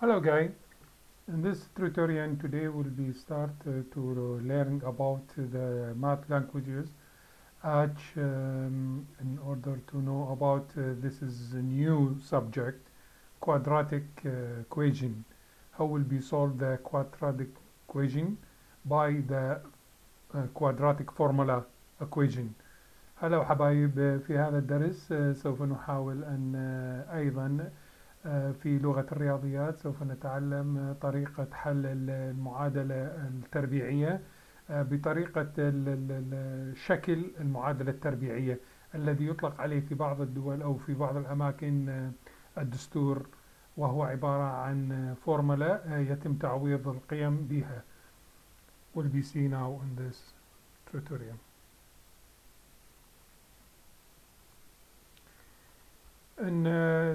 Hello guys, in this tutorial today we'll be start to learn about the math languages in order to know about this is a new subject, quadratic equation. How will be solved the quadratic equation by the quadratic formula equation. هلا حبايب، في هذا الدرس سوف نحاول أن أيضا في لغة الرياضيات سوف نتعلم طريقة حل المعادلة التربيعية بطريقة شكل المعادلة التربيعية الذي يطلق عليه في بعض الدول أو في بعض الأماكن الدستور، وهو عبارة عن فورمولا يتم تعويض القيم بها. will be seen now in this tutorial. And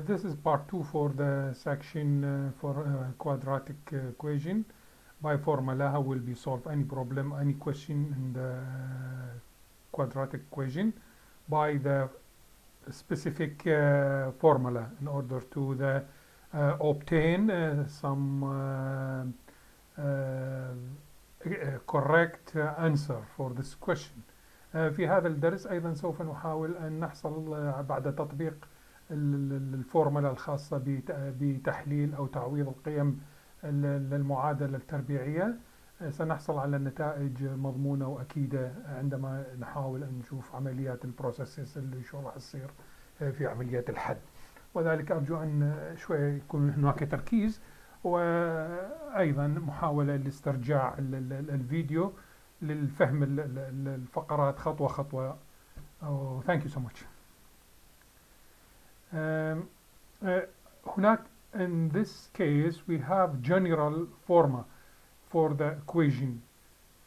this is part 2 for the section for quadratic equation. By formula, how will be solve any problem, any question in the quadratic equation by the specific formula in order to obtain some correct answer for this question. في هذا الدرس أيضا سوف نحاول أن نحصل بعد تطبيق الفورمولا الخاصة بتحليل أو تعويض القيم للمعادلة التربيعية، سنحصل على نتائج مضمونة وأكيدة عندما نحاول أن نشوف عمليات البروسيسز اللي شو راح تصير في عمليات الحل. وذلك أرجو أن شوي يكون هناك تركيز وأيضا محاولة لاسترجاع الفيديو للفهم الفقرات خطوة خطوة. Thank you so much. هناك in this case we have general formula for the equation,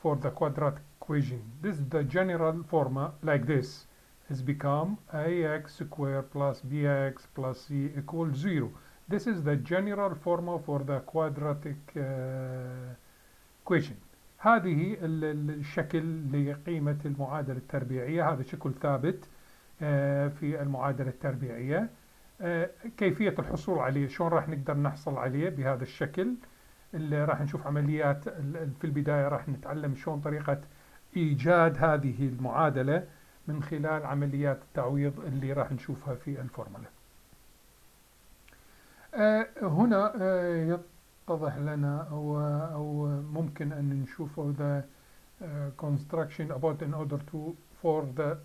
for the quadratic equation. This is the general formula like this has become ax squared plus bx plus c equals 0. This is the general formula for the quadratic equation. هذه الشكل لقيمة المعادلة التربيعية، هذا شكل ثابت في المعادلة التربيعية. كيفية الحصول عليه، شلون راح نقدر نحصل عليه بهذا الشكل اللي راح نشوف عمليات. في البداية راح نتعلم شلون طريقة إيجاد هذه المعادلة من خلال عمليات التعويض اللي راح نشوفها في الفورمولا. هنا يتضح لنا أو ممكن أن نشوفه the construction about in order to for the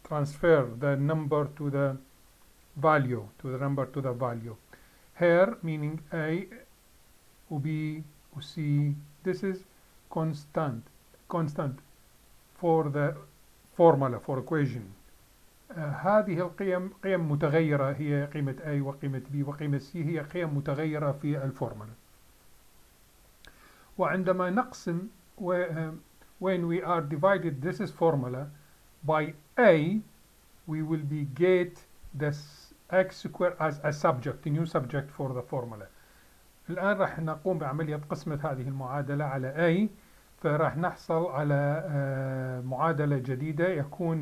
transfer the number to the value, here meaning A و B و C. This is constant for the formula for equation. هذه القيم قيم متغيرة، هي قيمة A وقيمة B وقيمة C، هي قيم متغيرة في الفورمولا. وعندما نقسم when we are divided this is formula by A, we will be get this x squared as a subject, a new subject for the formula. الآن راح نقوم بعملية قسمة هذه المعادلة على A، فراح نحصل على معادلة جديدة يكون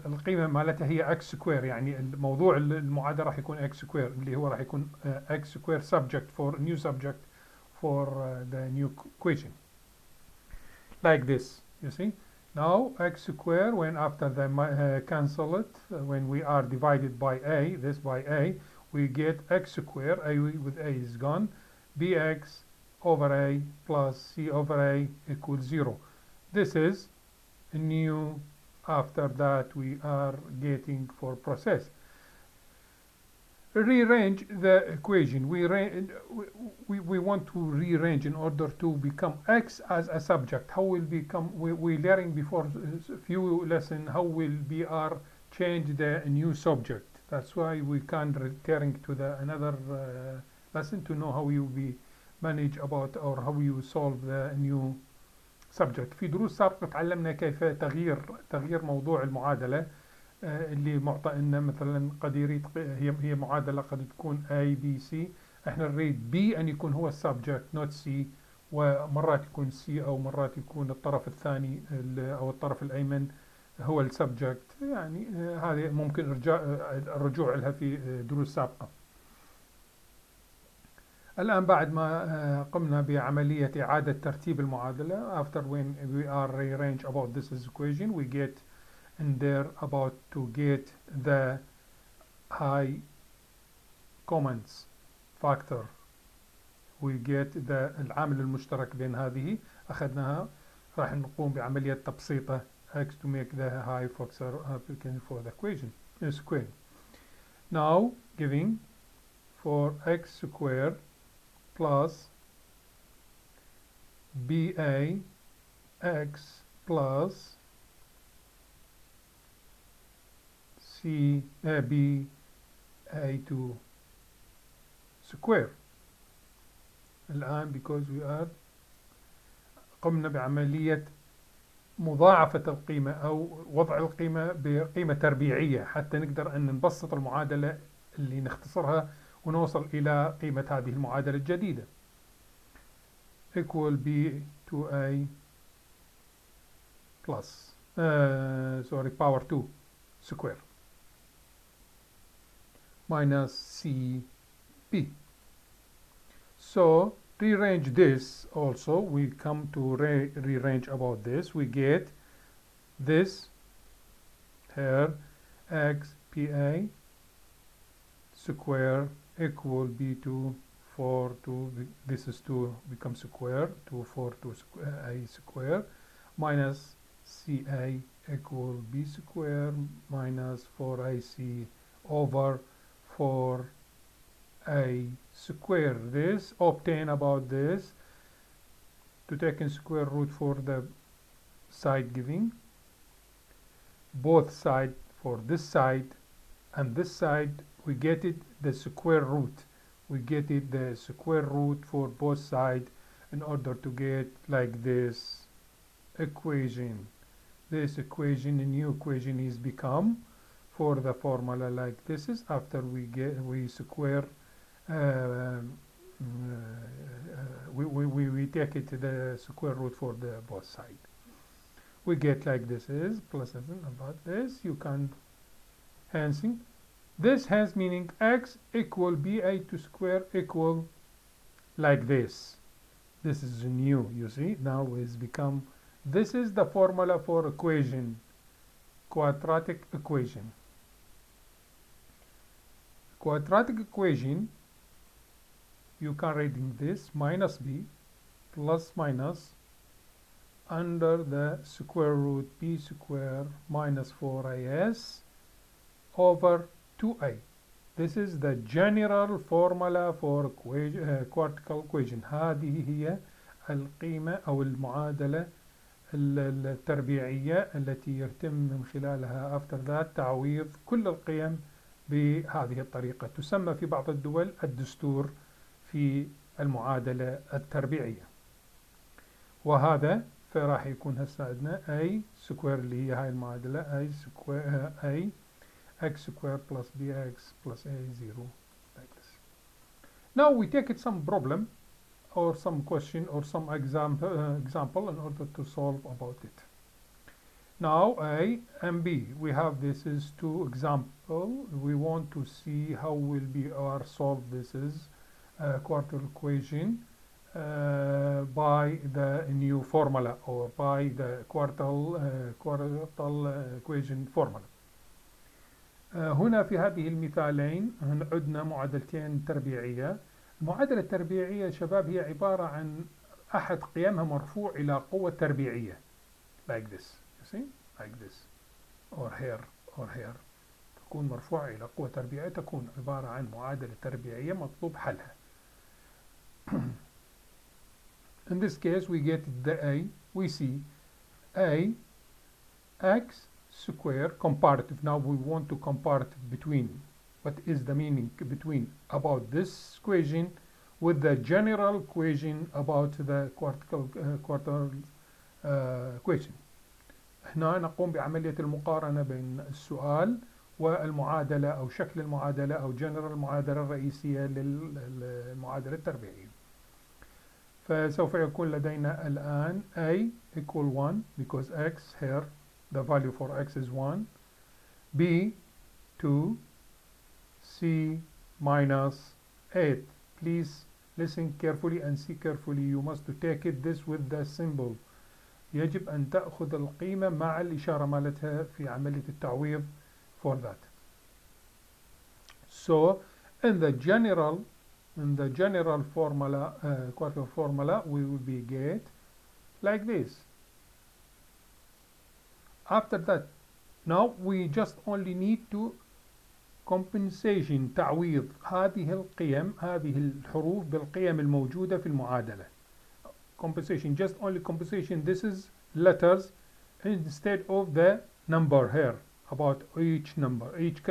القيمة مالتها هي x squared، يعني الموضوع المعادلة راح يكون x squared اللي هو راح يكون x squared subject for new subject for the new equation like this. You see now x squared, when after the cancel it, when we are divided by A, this by A, we get x squared, A with A is gone, bx over A plus c over A equals 0. This is new. After that we are getting for process. Rearrange the equation. We want to rearrange in order to become x as a subject. How will become? We learning before a few lessons how will be our change the new subject. That's why we can return to the another lesson to know how you be manage about or how you solve the new subject. في دروس سابقة تعلمنا كيف تغيير موضوع المعادلة اللي معطى لنا مثلا قد يريد هي معادلة قد تكون A B C، احنا نريد B أن يكون هو السبجكت not C، ومرات يكون C أو مرات يكون الطرف الثاني أو الطرف الأيمن هو السبجكت. يعني هذه ممكن الرجوع لها في دروس سابقة. الآن بعد ما قمنا بعملية إعادة ترتيب المعادلة, after when we are rearrange about this equation, we get in there about to get the high comments factor. We get the العامل المشترك بين هذه أخذناها, راح نقوم بعملية تبسيطه x to make the high factor applicable for the equation square. Now giving for x squared plus ba x plus c b a2 square. الآن because we are قمنا بعملية مضاعفة القيمة أو وضع القيمة بقيمة تربيعية حتى نقدر أن نبسط المعادلة اللي نختصرها ونوصل إلى قيمة هذه المعادلة الجديدة. equal b to a plus power 2 square minus c b. So rearrange this also, we come to rearrange about this, we get this here x pa square equal b2 4 2, this is 2 becomes square 2 4 2 a square minus ca equal b square minus 4ac over 4a square. This obtain about this to take in square root for the side giving, both side for this side and this side we get it the square root, we get it the square root for both sides in order to get like this equation. This equation, a new equation is become for the formula like this is after we square we take it to the square root for the both side. We get like this is plus about this. You can hensing. This has meaning x equal ba2 square equal like this. This is new, you see. Now it's become, this is the formula for equation, quadratic equation. Quadratic equation, you can reading this minus b plus minus under the square root b square minus 4as over 2a. This is the general formula for quadratic equation. هذه هي القيمة أو المعادلة التربيعية التي يتم من خلالها after that تعويض كل القيم بهذه الطريقة. تسمى في بعض الدول الدستور في المعادلة التربيعية. وهذا فراح يكون هسه عندنا a سكوير اللي هي هاي المعادلة a سكوير a x squared plus bx plus a 0 like this. Now we take it some problem or some question or some example in order to solve about it. Now a and b, we have this is two example. We want to see how will be our solve this is quadratic equation by the new formula or by the quadratic equation formula. هنا في هذه المثالين عندنا معادلتين تربيعية. المعادلة التربيعية شباب هي عبارة عن أحد قيمها مرفوع إلى قوة تربيعية like this, you see, like this or here تكون مرفوعة إلى قوة تربيعية، تكون عبارة عن معادلة تربيعية مطلوب حلها. In this case we get the a, we see a x square comparative. Now we want to comparative between what is the meaning between about this equation with the general equation about the quadratic equation. هنا نقوم بعملية المقارنة بين السؤال والمعادلة أو شكل المعادلة أو general المعادلة الرئيسية للمعادلة التربيعية. فسوف يكون لدينا الآن a equal 1 because x here the value for x is 1, b 2, c minus 8. Please listen carefully and see carefully. You must take it this with the symbol. يجب أن تأخذ القيمة مع الإشارة مالتها في عملية التعويض for that. So in the general formula, quadratic formula, we will be get like this. After that, now we just only need to compensation تعويض هذه القيم، هذه الحروف بالقيم الموجودة في المعادلة. Compensation, just only compensation. This is letters instead of the number here. About each number, each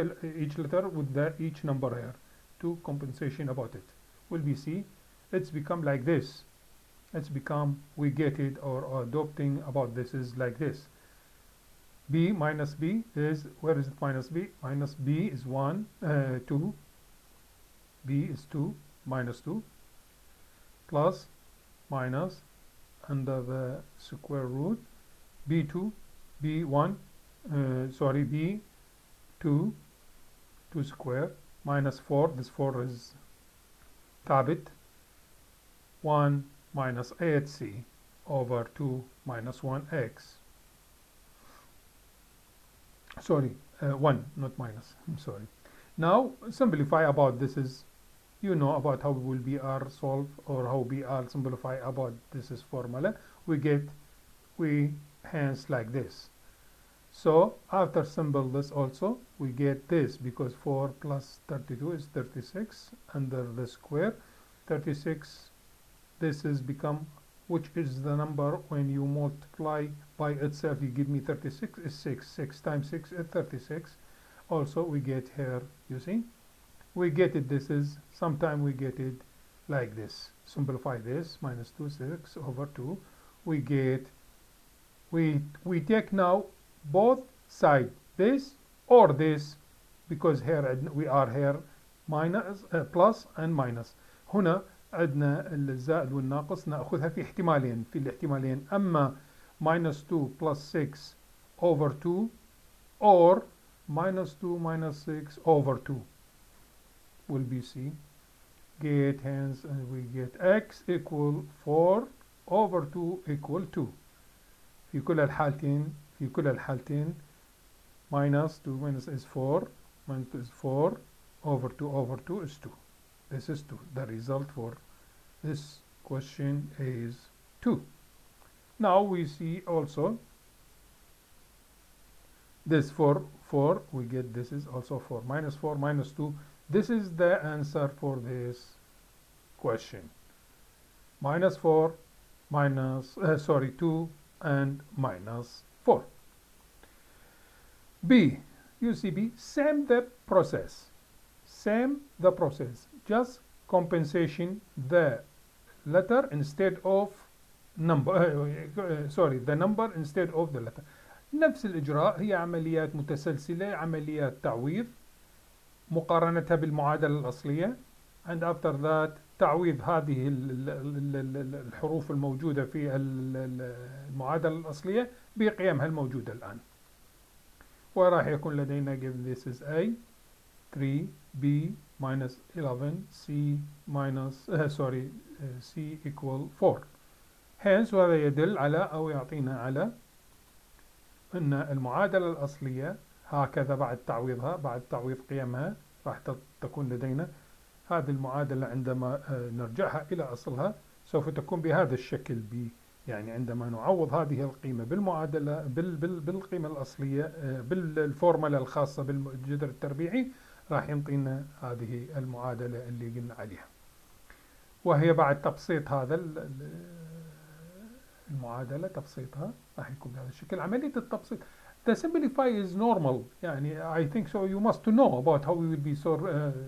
letter with each number here. To compensation about it. Will be see. It's become like this. It's become, we get it, or adopting about this is like this. B minus B is, where is it minus B? Minus B is 1, 2. B is 2, minus 2. Plus, minus, under the square root. B2, B1, B2, 2 square, minus 4, this 4 is tabit. 1 minus 8C over 2 minus 1X. Sorry, 1, not minus, I'm sorry. Now simplify about this is, you know about how will BR solve or how BR simplify about this is formula. We hence like this. So after symbol this also we get this, because 4 plus 32 is 36 under the square. 36, this is become, which is the number when you multiply by itself, you give me 36 is 6. 6 times 6 is 36. Also we get here, you see, we get it, this is, sometime we get it like this. Simplify this, minus 2, 6 over 2. We get, we take now both side, this or this, because here we are here minus plus and minus. هنا عندنا الزائد والناقص نأخذها في احتمالين، في الاحتمالين أما minus 2 plus 6 over 2 or minus 2 minus 6 over 2 will be C. Get hence we get x equal 4 over 2 equal 2. في كل الحالتين minus 2 minus is 4, minus 2 is 4 over 2 over 2 is 2. This is 2. The result for this question is 2. Now we see also this for 4, we get this is also 4. Minus 4 minus 2. This is the answer for this question. Minus 4 minus 2 and minus 4. B, you see B, same the process. Just compensation the letter instead of number, the number instead of the letter. نفس الإجراء، هي عمليات متسلسلة، عمليات تعويض مقارنتها بالمعادلة الأصلية. and after that تعويض هذه الحروف الموجودة في المعادلة الأصلية بقيمها الموجودة الآن. وراح يكون لدينا give this is A 3 B minus 11 C minus C equal 4. hence وهذا يدل على أو يعطينا على أن المعادلة الأصلية هكذا بعد تعويضها، بعد تعويض قيمها راح تكون لدينا هذه المعادلة. عندما نرجعها إلى أصلها سوف تكون بهذا الشكل يعني عندما نعوض هذه القيمة بالمعادلة بالقيمة الأصلية بالفورمولا الخاصة بالجذر التربيعي راح يعطينا هذه المعادلة اللي قلنا عليها. وهي بعد تبسيط هذا المعادلة، تبسيطها راح يكون بهذا الشكل. عملية التبسيط the simplify is normal، يعني I think so you must know about how we will be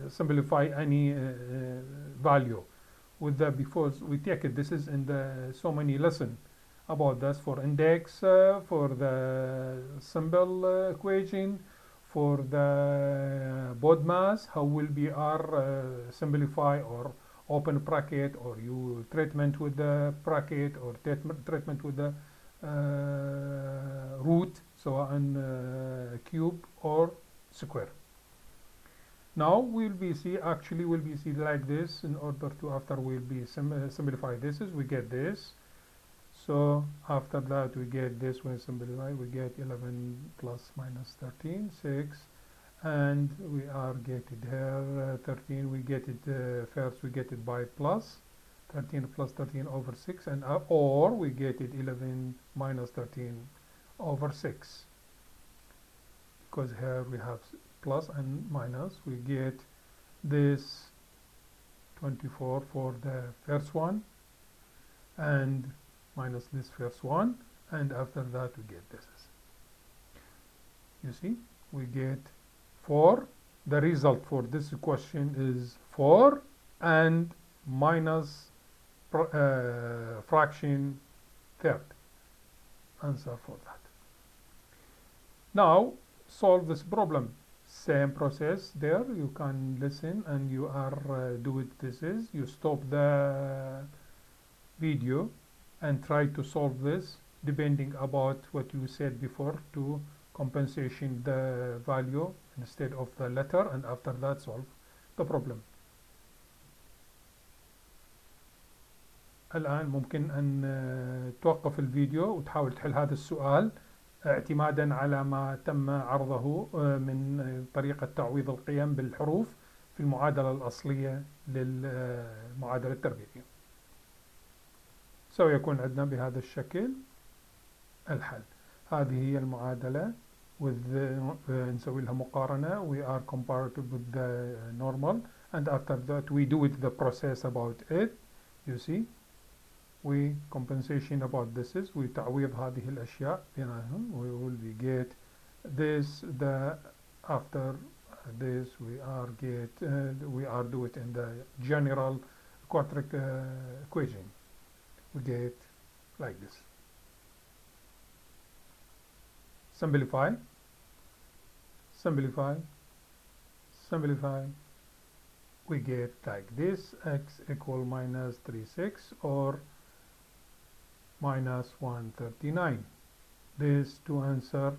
simplify any value with the, because we take it, this is in the so many lesson about this for index, for the symbol equation, for the BODMAS, how will be our simplify or open bracket, or you treatment with the bracket, or treatment with the root, سواء cube or square. Now we'll be see like this. In order to after we'll be simplify this is we get this. So after that we get this when simplify we get 11 plus minus 13 6, and we are getting here 13 we get it first we get it by plus 13 plus 13 over 6, and or we get it 11 minus 13 over 6, because here we have plus and minus. We get this 24 for the first one and minus this first one, and after that we get this. You see, we get 4. The result for this question is 4 and minus fraction third. Answer for that. Now solve this problem. Same process there. You can listen and you are do it. This is you stop the video and try to solve this depending about what you said before to compensation the value instead of the letter, and after that solve the problem. الآن ممكن أن توقف الفيديو وتحاول تحل هذا السؤال اعتمادا على ما تم عرضه من طريقة تعويض القيم بالحروف في المعادلة الأصلية للمعادلة التربيعية. سيكون عندنا بهذا الشكل الحل. هذه هي المعادلة نسوي لها مقارنة. We are comparative with the normal, and after that we do it the process about it. You see, we compensation about this is we تعويض هذه الأشياء بينهم. We will get this. The after this we are do it in the general quadratic equation. We get like this. Simplify, simplify, simplify. We get like this: x equal minus 36 or minus 139. This to answer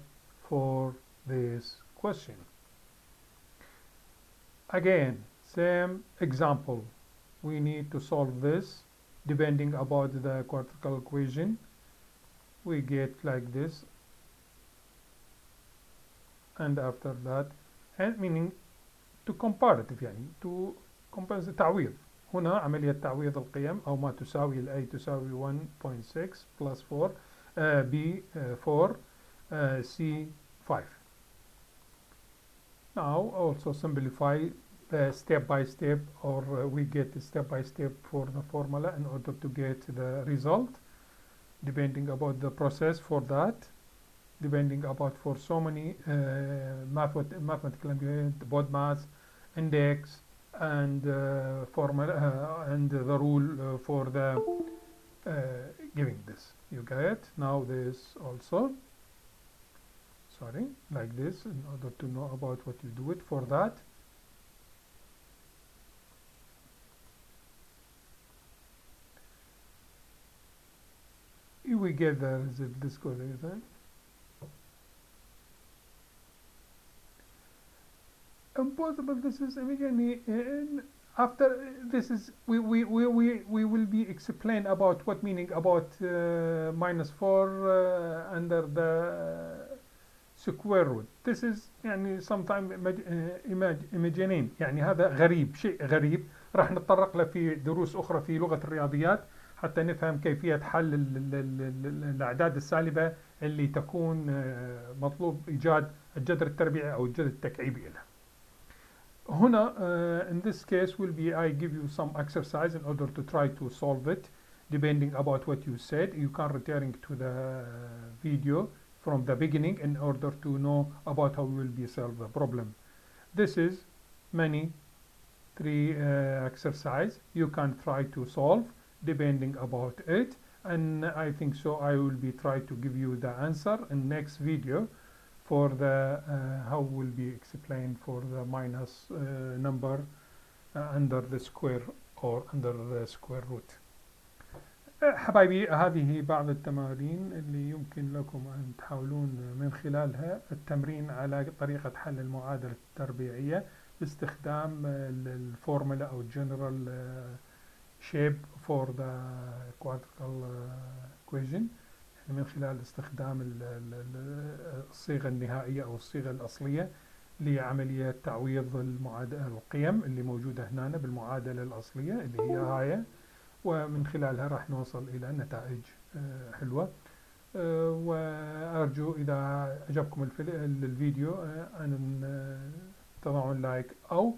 for this question. Again, same example. We need to solve this depending about the quadratic equation. We get like this, and after that, and meaning to comparative يعني to compensate تعويض. هنا عملية تعويض القيم أو ما تساوي ال A تساوي 1.6 plus 4 B 4 C 5. Now also simplify the step by step, or we get step by step for the formula in order to get the result depending about the process for that, depending about for so many mathematical board mass, index, and formula and the rule for the giving this. You get now this also. Sorry, like this in order to know about what you do it for that. We get the result this correlation. Impossible. This is immediately after this is we will be explain about what meaning about minus 4 under the square root. This is يعني sometimes imagining يعني هذا غريب، شيء غريب راح نتطرق له في دروس أخرى في لغة الرياضيات حتى نفهم كيفية حل الأعداد السالبة اللي تكون مطلوب إيجاد الجذر التربيعي أو الجذر التكعيبي لها. هنا in this case will be I give you some exercise in order to try to solve it depending about what you said. You can returning to the video from the beginning in order to know about how we will be solve the problem. This is many 3 exercise you can try to solve depending about it, and I think so I will be try to give you the answer in next video for the how will be explained for the minus number under the square or under the square root. حبايبي هذه بعض التمارين اللي يمكن لكم أن تحاولون من خلالها التمرين على طريقة حل المعادلة التربيعية باستخدام الفورمولا أو الجنرال shape for the quadratic equation من خلال استخدام الصيغة النهائية أو الصيغة الأصلية لعملية تعويض القيم اللي موجودة هنا بالمعادلة الأصلية اللي هي هاي، ومن خلالها راح نوصل إلى نتائج حلوة. وأرجو إذا عجبكم الفيديو أن تضعون لايك، أو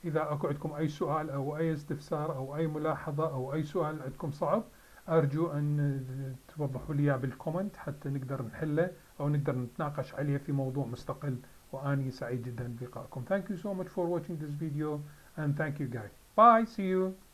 إذا أكو عندكم أي سؤال أو أي استفسار أو أي ملاحظة أو أي سؤال عندكم صعب، أرجو أن توضحوا لي بالكومنت حتى نقدر نحله أو نقدر نتناقش عليه في موضوع مستقل. وأني سعيد جدا بلقائكم. Thank you so much for watching this video and thank you guys. Bye. See you.